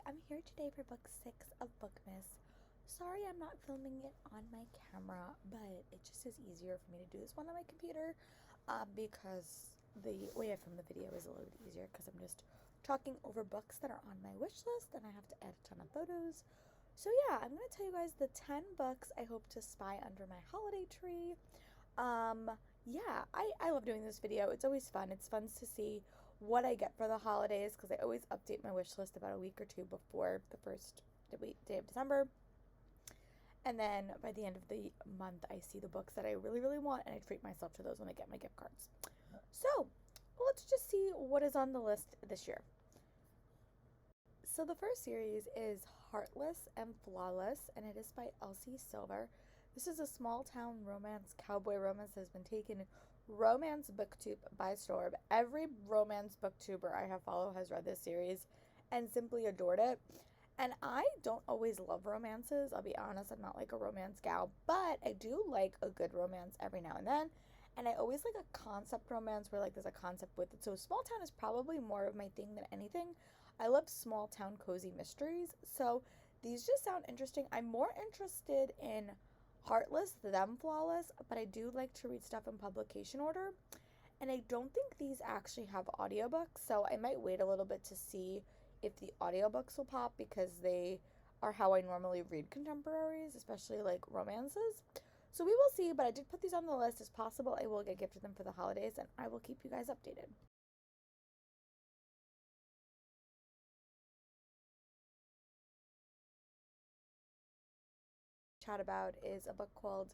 I'm here today for book 6 of BookMas. Sorry I'm not filming it on my camera, but it just is easier for me to do this one on my computer because the way I film the video is a little bit easier because I'm just talking over books that are on my wish list and I have to add a ton of photos. So yeah, I'm going to tell you guys the 10 books I hope to spy under my holiday tree. Yeah, I love doing this video. It's always fun. It's fun to see what I get for the holidays because I always update my wish list about a week or two before the first day of December. And then by the end of the month, I see the books that I really, really want, and I treat myself to those when I get my gift cards. So let's just see what is on the list this year. So the first series is Heartless and Flawless, and it is by Elsie Silver. This is a small town romance, cowboy romance that has been taken romance booktube by storm. Every romance booktuber I have followed has read this series and simply adored it. And I don't always love romances. I'll be honest, I'm not like a romance gal, but I do like a good romance every now and then. And I always like a concept romance where like there's a concept with it. So small town is probably more of my thing than anything. I love small town cozy mysteries. So these just sound interesting. I'm more interested in Heartless than Flawless, but I do like to read stuff in publication order. And I don't think these actually have audiobooks, so I might wait a little bit to see if the audiobooks will pop because they are how I normally read contemporaries, especially like romances. So we will see, but I did put these on the list. As possible, I will get gifted them for the holidays, and I will keep you guys updated. Chat about is a book called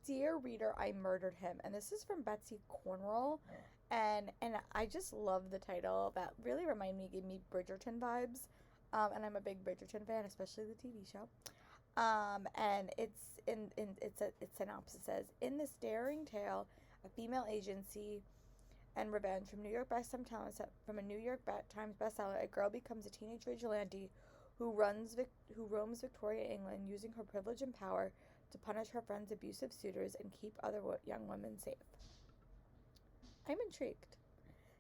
Dear Reader, I Murdered Him, and this is from Betsy Cornwell, and I just love the title. That really gave me Bridgerton vibes, and I'm a big Bridgerton fan, especially the TV show. And its synopsis says, in this daring tale of female agency and revenge from a New York Times bestseller, a girl becomes a teenage vigilante who roams Victoria, England, using her privilege and power to punish her friend's abusive suitors and keep other young women safe. I'm intrigued.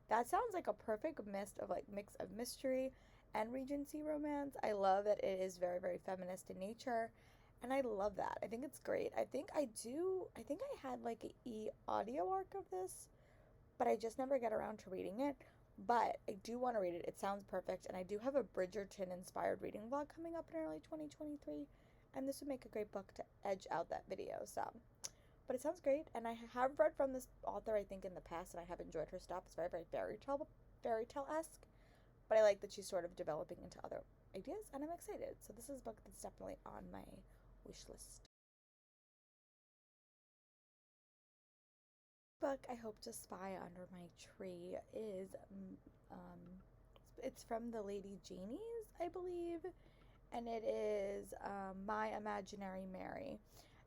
That sounds like a perfect mix of mystery and Regency romance. I love that it is very, very feminist in nature, and I love that. I think it's great. I think I had like an e-audio arc of this, but I just never get around to reading it. But I do want to read it. It sounds perfect, and I do have a Bridgerton-inspired reading vlog coming up in early 2023, and this would make a great book to edge out that video, so. But it sounds great, and I have read from this author, I think, in the past, and I have enjoyed her stuff. It's very, very fairy tale-esque, but I like that she's sort of developing into other ideas, and I'm excited. So this is a book that's definitely on my wish list. Book I hope to spy under my tree is it's from the Lady Janie's, I believe, and it is My Imaginary Mary,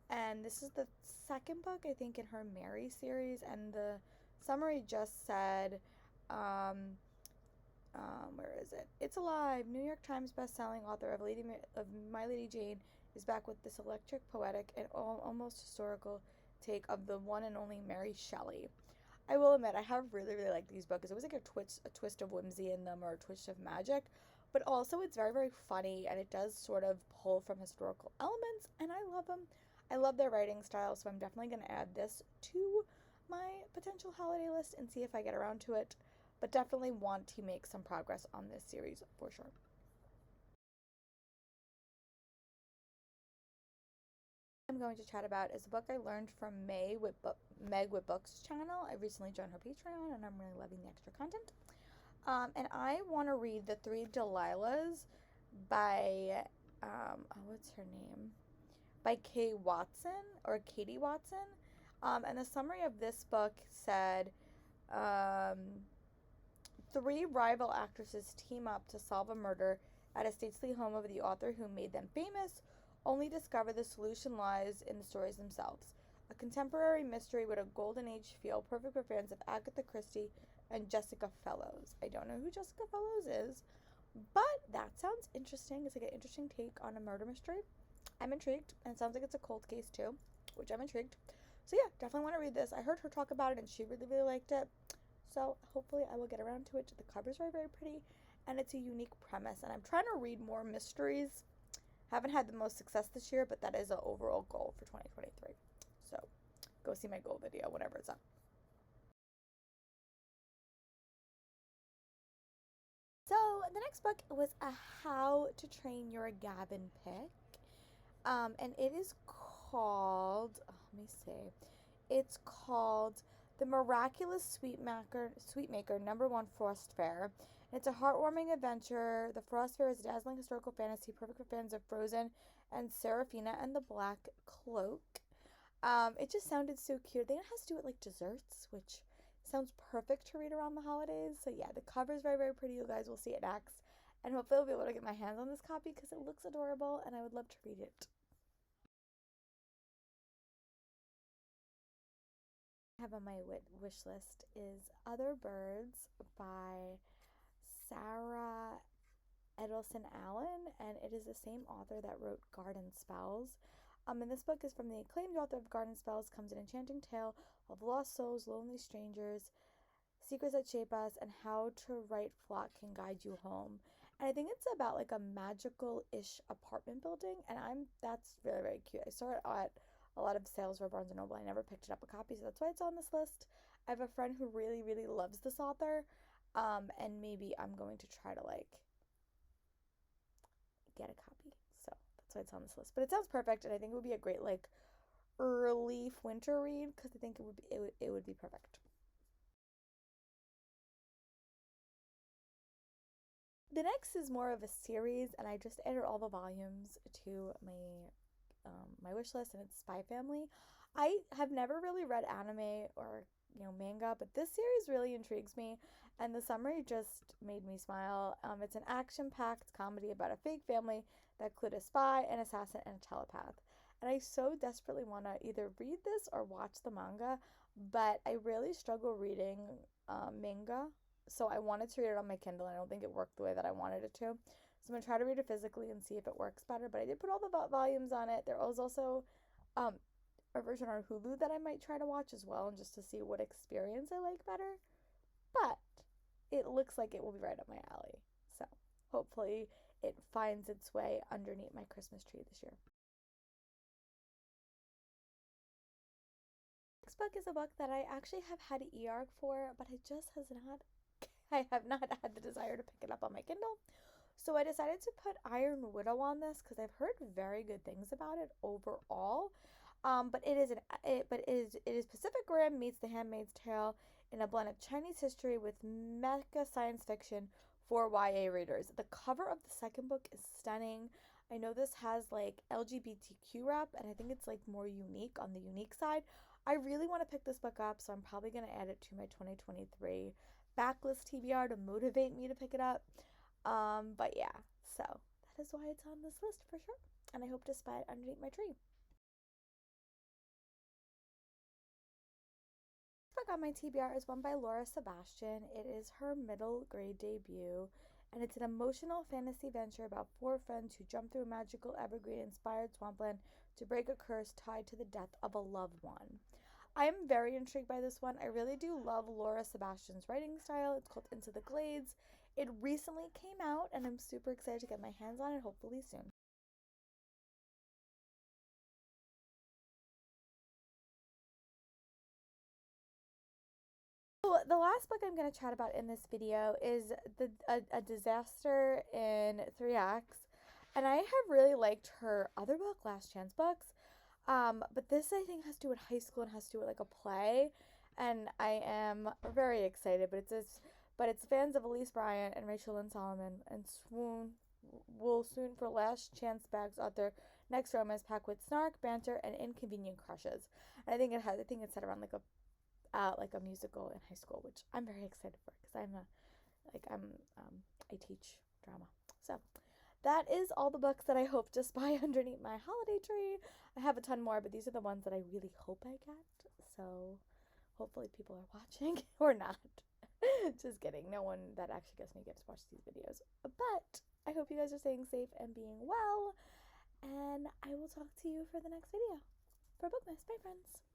and this is the second book I think in her Mary series, and the summary just said where is it? It's alive. New York Times best-selling author of My Lady Jane is back with this electric, poetic, and almost historical take of the one and only Mary Shelley. I will admit, I have really, really liked these books. It was like a twist of whimsy in them, or a twist of magic, but also it's very, very funny, and it does sort of pull from historical elements, and I love them. I love their writing style, so I'm definitely going to add this to my potential holiday list and see if I get around to it, but definitely want to make some progress on this series for sure. I'm going to chat about is a book I learned from Meg with Books channel. I recently joined her Patreon, and I'm really loving the extra content. And I want to read The Three Delilahs by what's her name? By Katie Watson. And the summary of this book said, three rival actresses team up to solve a murder at a stately home of the author who made them famous, only discover the solution lies in the stories themselves. A contemporary mystery with a golden age feel, perfect for fans of Agatha Christie and Jessica Fellowes. I don't know who Jessica Fellowes is, but that sounds interesting. It's like an interesting take on a murder mystery. I'm intrigued, and it sounds like it's a cold case too, which I'm intrigued. So yeah, definitely want to read this. I heard her talk about it, and she really, really liked it. So hopefully I will get around to it. The cover's very, very pretty, and it's a unique premise. And I'm trying to read more mysteries. Haven't had the most success this year, but that is an overall goal for 2023. So go see my goal video whenever it's up. So the next book was a How to Train Your Gabbin Pick. And it is called, let me see, it's called The Miraculous Sweetmaker #1 Frost Fair. It's a heartwarming adventure. The Frost Fair is a dazzling historical fantasy, perfect for fans of Frozen and Seraphina and the Black Cloak. It just sounded so cute. I think it has to do with like desserts, which sounds perfect to read around the holidays. So yeah, the cover is very, very pretty. You guys will see it next. And hopefully I'll be able to get my hands on this copy because it looks adorable and I would love to read it. I have on my wish list is Other Birds by Sarah Edelson Allen, and it is the same author that wrote Garden Spells. And this book is from the acclaimed author of Garden Spells, comes an enchanting tale of lost souls, lonely strangers, secrets that shape us, and how to right flock can guide you home. And I think it's about like a magical-ish apartment building, and that's very, very cute. I saw it at a lot of sales for Barnes & Noble. I never picked it up a copy, so that's why it's on this list. I have a friend who really, really loves this author, and maybe I'm going to try to like get a copy. So that's why it's on this list. But it sounds perfect, and I think it would be a great like early winter read because I think it would be perfect. The next is more of a series, and I just added all the volumes to my wish list, and it's Spy Family. I have never really read anime or manga, but this series really intrigues me, and the summary just made me smile. It's an action-packed comedy about a fake family that include a spy, an assassin, and a telepath. And I so desperately want to either read this or watch the manga, but I really struggle reading manga, so I wanted to read it on my Kindle, and I don't think it worked the way that I wanted it to. So I'm going to try to read it physically and see if it works better. But I did put all the volumes on it. There was also um, a version on Hulu that I might try to watch as well, and just to see what experience I like better. But it looks like it will be right up my alley. So hopefully it finds its way underneath my Christmas tree this year. Next book is a book that I actually have had e-arc for, but I have not had the desire to pick it up on my Kindle. So I decided to put Iron Widow on this because I've heard very good things about it overall. But it is Pacific Rim meets The Handmaid's Tale in a blend of Chinese history with mecha science fiction for YA readers. The cover of the second book is stunning. I know this has like LGBTQ rep, and I think it's like more unique on the unique side. I really want to pick this book up, so I'm probably going to add it to my 2023 backlist TBR to motivate me to pick it up. But yeah, so that is why it's on this list for sure. And I hope to spy it underneath my tree. Next book on my TBR is one by Laura Sebastian. It is her middle grade debut, and it's an emotional fantasy venture about four friends who jump through a magical evergreen-inspired swampland to break a curse tied to the death of a loved one. I am very intrigued by this one. I really do love Laura Sebastian's writing style. It's called Into the Glades. It recently came out, and I'm super excited to get my hands on it, hopefully soon. So the last book I'm going to chat about in this video is a Disaster in 3 Acts. And I have really liked her other book, Last Chance Books. But this I think has to do with high school and has to do with like a play. And I am very excited, but it's fans of Elise Bryant and Rachel Lynn Solomon and will soon for Last Chance Bags author next romance packed with snark, banter, and inconvenient crushes. And I think it's set around like a musical in high school, which I'm very excited for because I teach drama. So that is all the books that I hope to spy underneath my holiday tree. I have a ton more, but these are the ones that I really hope I get. So hopefully people are watching or not. Just kidding. No one that actually gets me gets to watch these videos. But I hope you guys are staying safe and being well. And I will talk to you for the next video. For BookMas. Bye, friends.